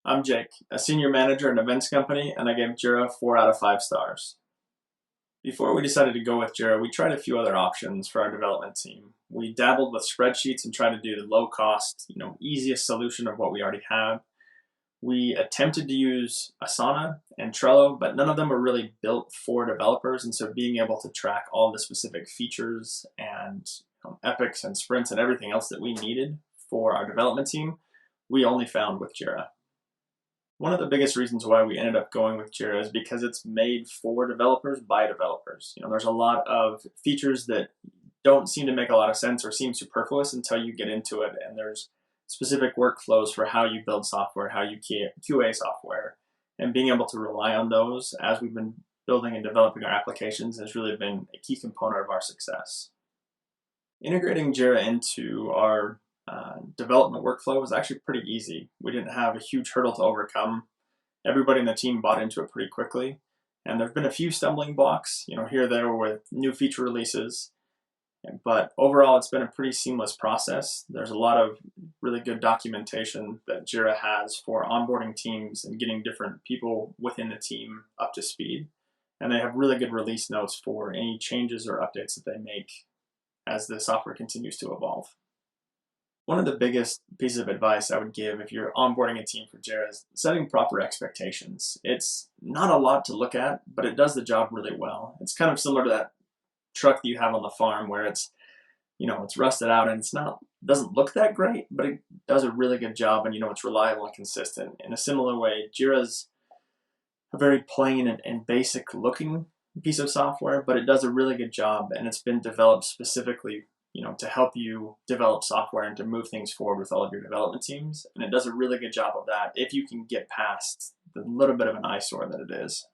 I'm Jake, a senior manager in an events company, and I gave Jira 4 out of 5 stars. Before we decided to go with Jira, we tried a few other options for our development team. We dabbled with spreadsheets and tried to do the low-cost, easiest solution of what we already had. We attempted to use Asana and Trello, but none of them were really built for developers, and so being able to track all the specific features and epics and sprints and everything else that we needed for our development team, we only found with Jira. One of the biggest reasons why we ended up going with Jira is because it's made for developers by developers. There's a lot of features that don't seem to make a lot of sense or seem superfluous until you get into it, and there's specific workflows for how you build software, how you QA software, and being able to rely on those as we've been building and developing our applications has really been a key component of our success. Integrating Jira into our development workflow was actually pretty easy. We didn't have a huge hurdle to overcome. Everybody in the team bought into it pretty quickly, and there have been a few stumbling blocks, here or there with new feature releases, but overall it's been a pretty seamless process. There's a lot of really good documentation that Jira has for onboarding teams and getting different people within the team up to speed, and they have really good release notes for any changes or updates that they make as the software continues to evolve. One of the biggest pieces of advice I would give if you're onboarding a team for Jira is setting proper expectations. It's not a lot to look at, but it does the job really well. It's kind of similar to that truck that you have on the farm where it's rusted out and doesn't look that great, but it does a really good job, and it's reliable and consistent. In a similar way, Jira's a very plain and basic looking piece of software, but it does a really good job, and it's been developed specifically to help you develop software and to move things forward with all of your development teams. And it does a really good job of that if you can get past the little bit of an eyesore that it is.